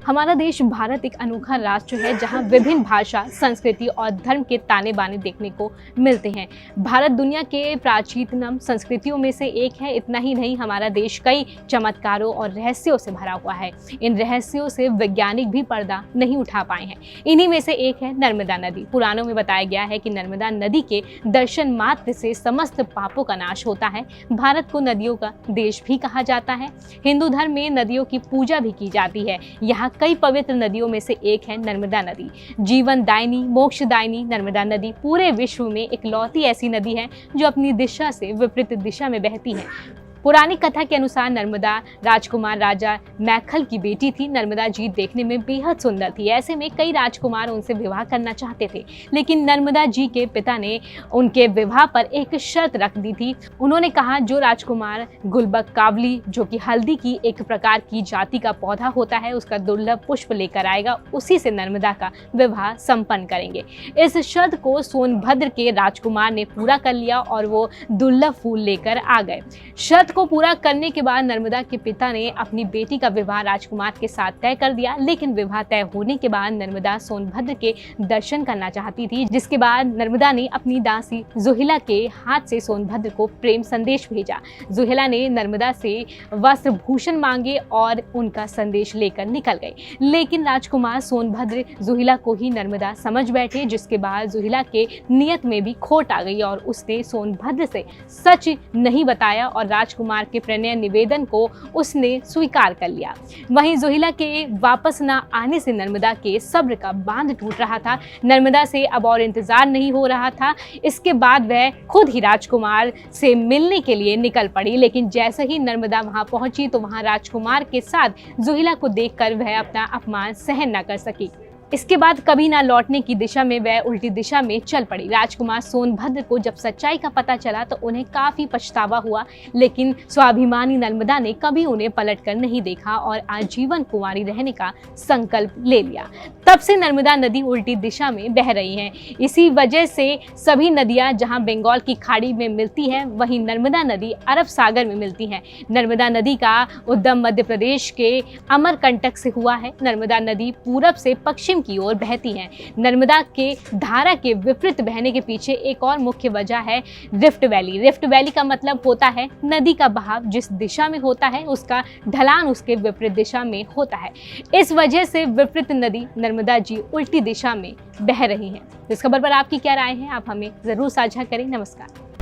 हमारा देश भारत एक अनोखा राष्ट्र है जहां विभिन्न भाषा, संस्कृति और धर्म के ताने बाने देखने को मिलते हैं। भारत दुनिया के प्राचीनतम संस्कृतियों में से एक है। इतना ही नहीं, हमारा देश कई चमत्कारों और रहस्यों से भरा हुआ है। इन रहस्यों से वैज्ञानिक भी पर्दा नहीं उठा पाए हैं। इन्हीं में से एक है नर्मदा नदी। पुराणों में बताया गया है कि नर्मदा नदी के दर्शन मात्र से समस्त पापों का नाश होता है। भारत को नदियों का देश भी कहा जाता है। हिंदू धर्म में नदियों की पूजा भी की जाती है। यहाँ कई पवित्र नदियों में से एक है नर्मदा नदी। जीवन दायिनी, मोक्षदायिनी नर्मदा नदी पूरे विश्व में इकलौती ऐसी नदी है जो अपनी दिशा से विपरीत दिशा में बहती है। पुरानी कथा के अनुसार नर्मदा राजकुमार राजा मैखल की बेटी थी। नर्मदा जी देखने में बेहद सुंदर थी। ऐसे में कई राजकुमार उनसे विवाह करना चाहते थे, लेकिन नर्मदा जी के पिता ने उनके विवाह पर एक शर्त रख दी थी। उन्होंने कहा, जो राजकुमार गुलबक कावली, जो कि हल्दी की एक प्रकार की जाति का पौधा होता है, उसका दुर्लभ पुष्प लेकर आएगा, उसी से नर्मदा का विवाह संपन्न करेंगे। इस शर्त को सोनभद्र के राजकुमार ने पूरा कर लिया और वो दुर्लभ फूल लेकर आ गए। शर्त को पूरा करने के बाद नर्मदा के पिता ने अपनी बेटी का विवाह राजकुमार के साथ तय कर दिया। लेकिन विवाह तय होने के बाद नर्मदा सोनभद्र के दर्शन करना चाहती थी, जिसके बाद नर्मदा ने अपनी दासी जुहिला के हाथ से सोनभद्र को प्रेम संदेश भेजा। जुहिला ने नर्मदा से वस्त्र भूषण मांगे और उनका संदेश लेकर निकल गए। लेकिन राजकुमार सोनभद्र जुहिला को ही नर्मदा समझ बैठे, जिसके बाद जुहिला के नियत में भी खोट आ गई और उसने सोनभद्र से सच नहीं बताया और राजकुमार के प्रणय निवेदन को उसने स्वीकार कर लिया। वहीं जुहिला के वापस न आने से नर्मदा के सब्र का बांध टूट रहा था। नर्मदा से अब और इंतजार नहीं हो रहा था। इसके बाद वह खुद ही राजकुमार से मिलने के लिए निकल पड़ी। लेकिन जैसे ही नर्मदा वहां पहुंची तो वहां राजकुमार के साथ जुहिला को देखकर वह अपना अपमान सहन न कर सकी। इसके बाद कभी ना लौटने की दिशा में वह उल्टी दिशा में चल पड़ी। राजकुमार सोनभद्र को जब सच्चाई का पता चला तो उन्हें काफी पछतावा हुआ, लेकिन स्वाभिमानी नर्मदा ने कभी उन्हें पलटकर नहीं देखा और आजीवन कुंवारी रहने का संकल्प ले लिया। तब से नर्मदा नदी उल्टी दिशा में बह रही है। इसी वजह से सभी नदियां जहां बंगाल की खाड़ी में मिलती हैं, वहीं नर्मदा नदी अरब सागर में मिलती है। नर्मदा नदी का उद्गम मध्य प्रदेश के अमरकंटक से हुआ है। नर्मदा नदी पूरब से पश्चिम की ओर बहती है। नर्मदा के धारा के विपरीत बहने के पीछे एक और मुख्य वजह है रिफ्ट वैली। रिफ्ट वैली का मतलब होता है नदी का बहाव जिस दिशा में होता है उसका ढलान उसके विपरीत दिशा में होता है। इस वजह से विपरीत नदी नर्मदा जी उल्टी दिशा में बह रही है। इस खबर पर आपकी क्या राय है, आप हमें जरूर साझा करें। नमस्कार।